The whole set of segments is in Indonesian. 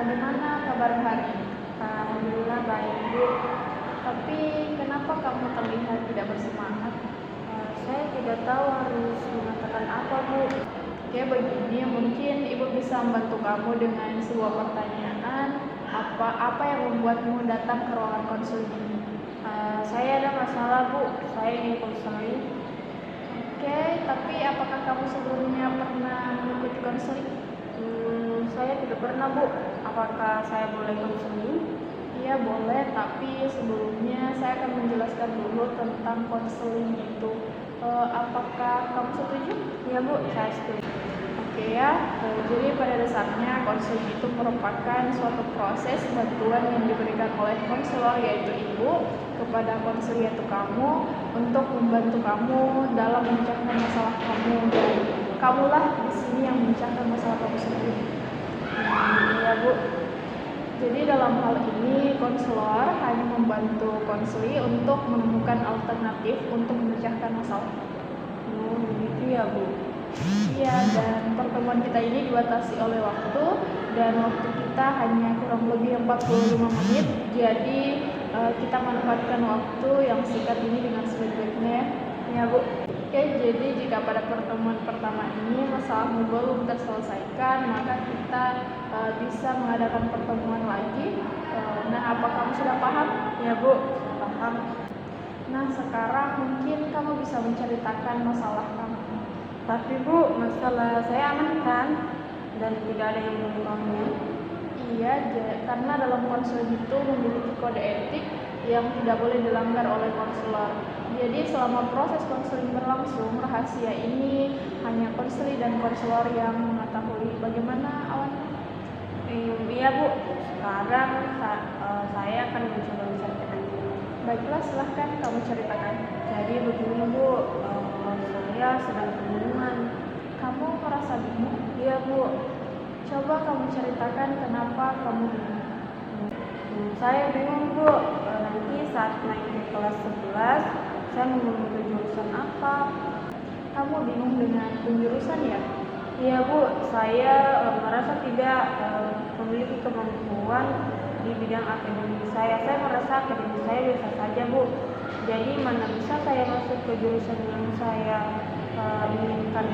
bagaimana kabar hari ini? Alhamdulillah baik Bu. Tapi kenapa kamu terlihat tidak bersemangat? Saya tidak tahu harus mengatakan apa Bu. Ya begini, mungkin ibu bisa membantu kamu dengan sebuah pertanyaan. Apa yang membuatmu datang ke ruangan konseling ini? Saya ada masalah Bu. Saya ingin konseling. Oke, tapi apakah kamu sebelumnya pernah mengikuti konseling? Saya tidak pernah Bu. Apakah saya boleh konseling? Iya boleh, tapi sebelumnya saya akan menjelaskan dulu tentang konseling itu. Apakah kamu setuju? Iya Bu, saya setuju. Oke ya, jadi pada dasarnya konseling itu merupakan suatu proses bantuan yang diberikan oleh konselor yaitu ibu kepada konselor yaitu kamu untuk membantu kamu dalam memecahkan masalah kamu, dan kamulah di sini yang memecahkan masalah kamu sendiri. Iya Bu. Jadi dalam hal ini konselor hanya membantu konseli untuk menemukan alternatif untuk memecahkan masalah. Begitu ya Bu. Iya, dan pertemuan kita ini dibatasi oleh waktu, dan waktu kita hanya kurang lebih 45 menit. Jadi kita manfaatkan waktu yang singkat ini dengan sebaik-baiknya ya Bu. Oke, jadi jika pada pertemuan pertama ini masalahmu belum terselesaikan, maka kita bisa mengadakan pertemuan lagi. Nah, apa kamu sudah paham? Ya Bu, paham. Nah, sekarang mungkin kamu bisa menceritakan masalah kamu. Tapi Bu, masalah saya aman kan? Dan tidak ada yang mengganggu. Iya, karena dalam konseling itu memiliki kode etik yang tidak boleh dilanggar oleh konselor. Jadi selama proses konseling berlangsung, rahasia ini hanya konselor dan konselor yang mengetahui. Bagaimana Awan? Iya Bu, sekarang saya akan mencoba menceritakan. Baiklah, silahkan kamu ceritakan. Jadi begini Bu, saya sedang kebingungan. Kamu merasa bingung? Iya Bu. Coba kamu ceritakan kenapa kamu bingung. Saya bingung Bu, nanti saat naik ke kelas 11 saya mau memilih jurusan apa. Kamu bingung dengan penjurusan ya? Iya Bu, saya merasa tidak memiliki kemampuan di bidang akademik saya. Saya merasa akademik saya biasa saja Bu. Jadi mana bisa saya masuk ke jurusan yang saya inginkan.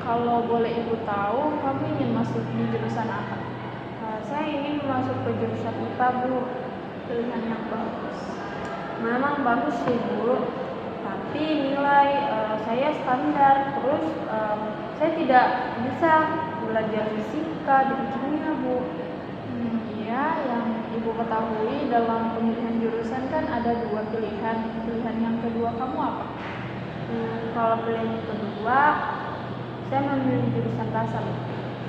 Kalau boleh ibu tahu, kamu ingin masuk di jurusan apa? Saya ingin masuk ke jurusan IPA Bu. Pilihan yang bagus. Memang bagus sih Bu, tapi nilai saya standar. Terus saya tidak bisa belajar fisika di kimia Bu. Iya, yang ibu ketahui dalam pemilihan jurusan kan ada dua pilihan. Pilihan yang kedua kamu apa? Kalau pilihan kedua, saya memilih jurusan bahasa Bu.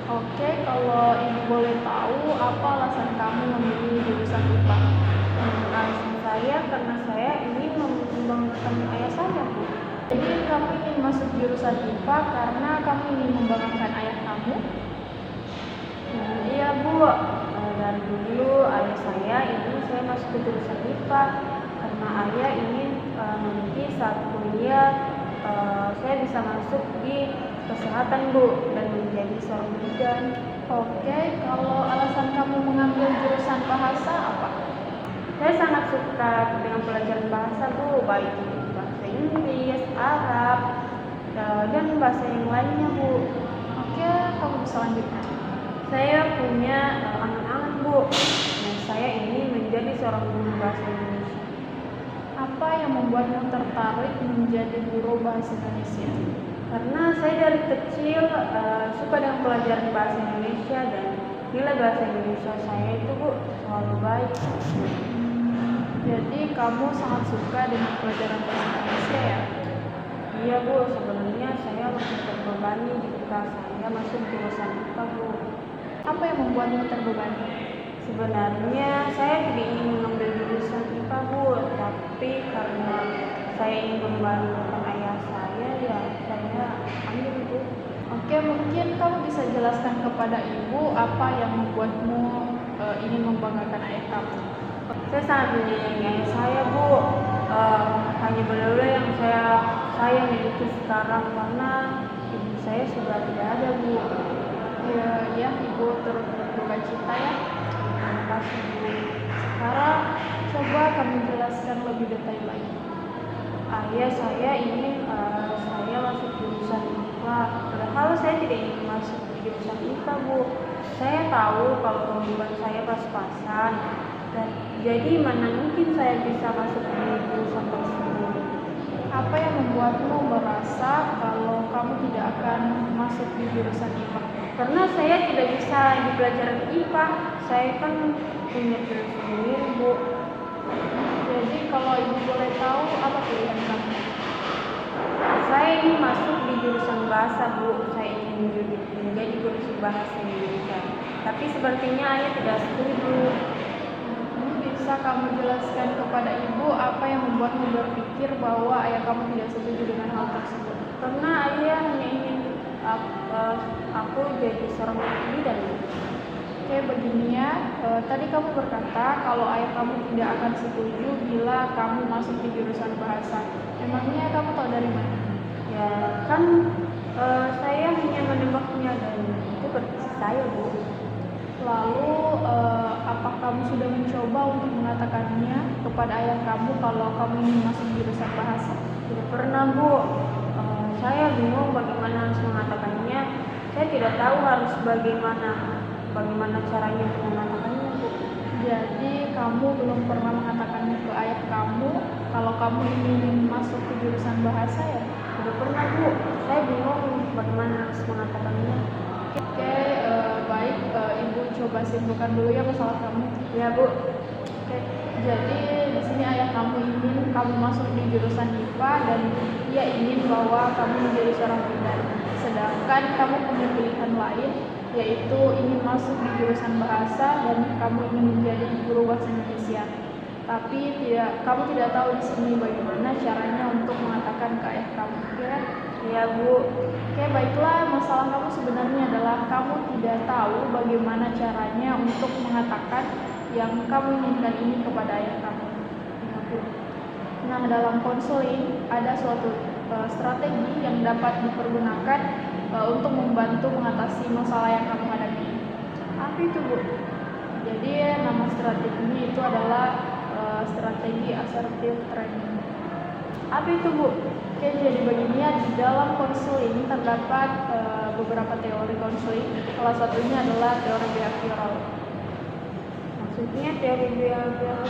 Oke, kalau ibu boleh tahu apa alasan kamu memilih jurusan IPA? Alasan saya karena saya ingin membanggakan ayah saya Bu. Jadi kamu ingin masuk jurusan IPA karena kamu ingin membanggakan ayah kamu? Iya Bu, dari dulu ayah saya ingin saya masuk ke jurusan IPA karena ayah ingin nanti saat kuliah saya bisa masuk di kesehatan Bu dan menjadi seorang bidan. Oke, kalau alasan kamu mengambil jurusan bahasa apa? Saya sangat suka dengan pelajaran bahasa Bu, baik itu bahasa Inggris, Arab, dan bahasa yang lainnya Bu. Oke, kamu bisa lanjutkan. Saya punya angan-angan Bu, dan saya ingin menjadi seorang guru bahasa Indonesia. Apa yang membuatmu tertarik menjadi guru bahasa Indonesia? Karena saya dari kecil suka dengan pelajaran bahasa Indonesia, dan nilai bahasa Indonesia saya itu Bu selalu baik. Jadi kamu sangat suka dengan pelajaran bahasa Indonesia ya? Iya Bu, sebenarnya saya masih terbebani jika saya masuk jurusan IPA Bu. Apa yang membuatmu terbebani? Sebenarnya saya tidak ingin mengambil jurusan IPA Bu, tapi karena saya ingin membanggakan ayah saya, ya saya ambil Bu. Oke, mungkin kamu bisa jelaskan kepada ibu apa yang membuatmu ingin membanggakan ayah kamu. Saya sangat menyayangi ayah saya Bu. Hanya beliau yang saya miliki sekarang karena ibu saya sudah tidak ada Bu. Ya, ibu turut berduka cita ya. Terima kasih Bu. Sekarang coba kami jelaskan lebih detail lagi. Ayah, saya ingin saya masuk jurusan IPA. Padahal saya tidak ingin masuk di jurusan IPA, Bu. Saya tahu kalau kemampuan saya pas-pasan, dan jadi mana mungkin saya bisa masuk di jurusan tersebut. Apa yang membuatmu merasa kalau kamu tidak akan masuk di jurusan IPA? Karena saya tidak bisa di pelajaran IPA. Saya kan punya pilihan sendiri, Bu. Jadi kalau ibu boleh tahu apa pilihan kamu? Saya ingin masuk di jurusan bahasa, Bu. Saya ingin menjadi guru bahasa Indonesia. Tapi sepertinya ayah tidak setuju. Bisa kamu jelaskan kepada ibu apa yang membuatmu berpikir bahwa ayah kamu tidak setuju dengan hal tersebut? Karena ayah hanya ingin aku jadi seorang bidan. Oke, begini ya. Tadi kamu berkata kalau ayah kamu tidak akan setuju bila kamu masuk di jurusan bahasa. Emangnya kamu tahu dari mana? Ya kan saya hanya menembaknya dan itu berarti saya, Bu. Lalu, apa kamu sudah mencoba untuk mengatakannya kepada ayah kamu kalau kamu ingin masuk jurusan bahasa? Tidak pernah, Bu. Saya bingung bagaimana harus mengatakannya. Saya tidak tahu harus bagaimana caranya untuk mengatakannya, Bu. Jadi kamu belum pernah mengatakannya ke ayah kamu kalau kamu ingin masuk ke jurusan bahasa ya? Tidak pernah, Bu. Saya bingung bagaimana harus mengatakannya. Oke, baik, ibu coba simpulkan dulu ya masalah kamu. Ya, Bu. Oke, jadi di sini ayah kamu ingin kamu masuk di jurusan IPA dan dia ingin bahwa kamu menjadi seorang bidan. Sedangkan kamu punya pilihan lain, yaitu ingin masuk di jurusan bahasa dan kamu ingin menjadi guru bahasa Indonesia. Tapi kamu tidak tahu di sini bagaimana caranya untuk mengatakan ke ayah kamu, ya? Ya, Bu. Oke, baiklah, masalah kamu sebenarnya adalah kamu tidak tahu bagaimana caranya untuk mengatakan yang kamu inginkan ini kepada ayah kamu. Ya, Bu. Nah, dalam konseling ada suatu strategi yang dapat dipergunakan untuk membantu mengatasi masalah yang kamu hadapi. Apa itu, Bu? Jadi nama strategi ini itu adalah strategi assertive training. Apa itu, Bu? Oke, jadi begini ya, di dalam konseling terdapat beberapa teori konseling. Salah satunya adalah teori behavioral. Maksudnya teori behavioral.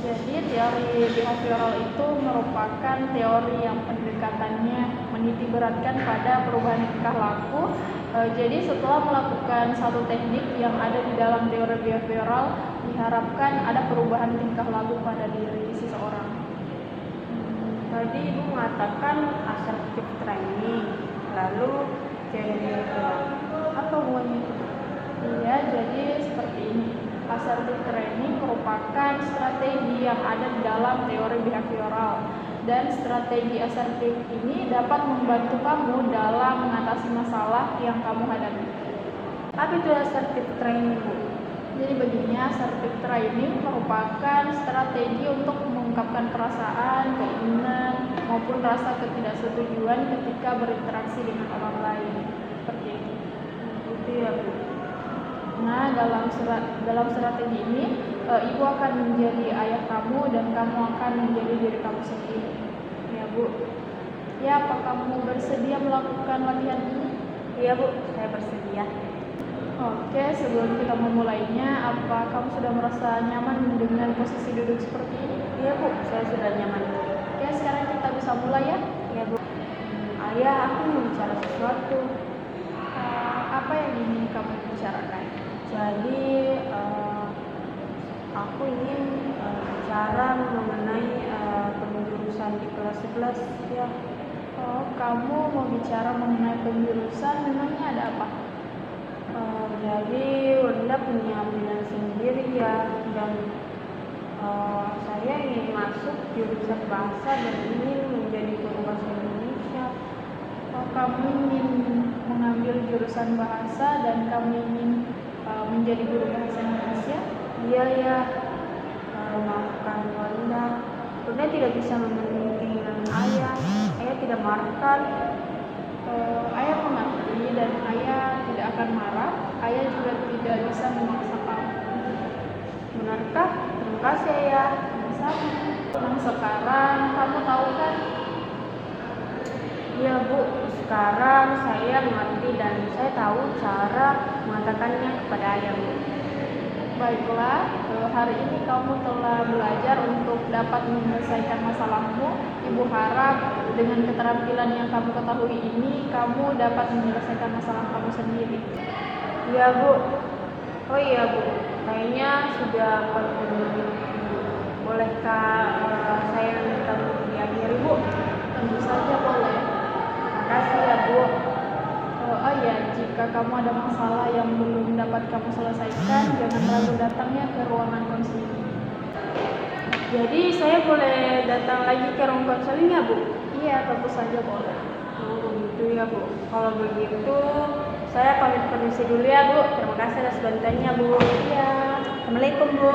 Jadi teori behavioral itu merupakan teori yang pendekatannya menitikberatkan pada perubahan tingkah laku. Jadi setelah melakukan satu teknik yang ada di dalam teori behavioral, diharapkan ada perubahan tingkah laku pada diri seseorang. Tadi Ibu mengatakan assertive training, lalu teori behavioral. Apa hubungannya itu? Iya, jadi seperti ini. Assertive training merupakan strategi yang ada di dalam teori behavioral, dan strategi asertif ini dapat membantu kamu dalam mengatasi masalah yang kamu hadapi. Apa itu assertive training, Bu? Jadi begini, assertive training merupakan strategi untuk mengungkapkan perasaan, keinginan, maupun rasa ketidaksetujuan ketika berinteraksi dengan orang lain. Seperti itu. Itu ya, Bu. Nah, dalam strategi ini, ibu akan menjadi ayah kamu dan kamu akan menjadi diri kamu sendiri. Ya, Bu. Ya, apa kamu bersedia melakukan latihan ini? Iya, Bu. Saya bersedia. Oke, sebelum kita memulainya, apa kamu sudah merasa nyaman dengan posisi duduk seperti ini? Iya, Bu. Saya sudah nyaman. Oke, sekarang kita bisa mulai ya. Iya, Bu. Ayah, aku mau bicara sesuatu. Apa yang ingin kamu bicarakan? Jadi aku ingin bicara mengenai penjurusan di kelas 11 ya. Oh, kamu mau bicara mengenai penjurusan, memangnya ada apa? Jadi Wanda punya pilihan sendiri ya, dan saya ingin masuk jurusan bahasa dan ingin menjadi guru bahasa Indonesia. Oh, kamu ingin mengambil jurusan bahasa dan kamu ingin menjadi guru bahasa Indonesia? Iya ya, maafkan Wanda. Wanda tidak bisa memenuhi keinginan ayah. Ayah tidak marahkan. Ayah mengerti, ini dan ayah tidak akan marah. Ayah juga tidak bisa memaksa kamu. Benarkah? Terima kasih ayah. Sama. Nah, sekarang kamu tahu kan? Iya Bu, sekarang saya mengerti dan saya tahu cara mengatakannya kepada ayah Bu. Baiklah, hari ini kamu telah belajar untuk dapat menyelesaikan masalahmu. Ibu harap dengan keterampilan yang kamu ketahui ini, kamu dapat menyelesaikan masalah kamu sendiri. Iya Bu. Oh iya Bu, kayaknya sudah 40 menit. Bolehkah saya minta buku diakhiri Bu? Tentu saja boleh. Makasih ya Bu. Oh ya, jika kamu ada masalah yang belum dapat kamu selesaikan, jangan ragu datangnya ke ruangan konseling. Jadi saya boleh datang lagi ke ruang konseling ya Bu? Iya, tentu saja boleh. Oh begitu ya Bu. Kalau begitu saya pamit permisi dulu ya Bu. Terima kasih atas bantuannya Bu. Iya. Assalamualaikum Bu.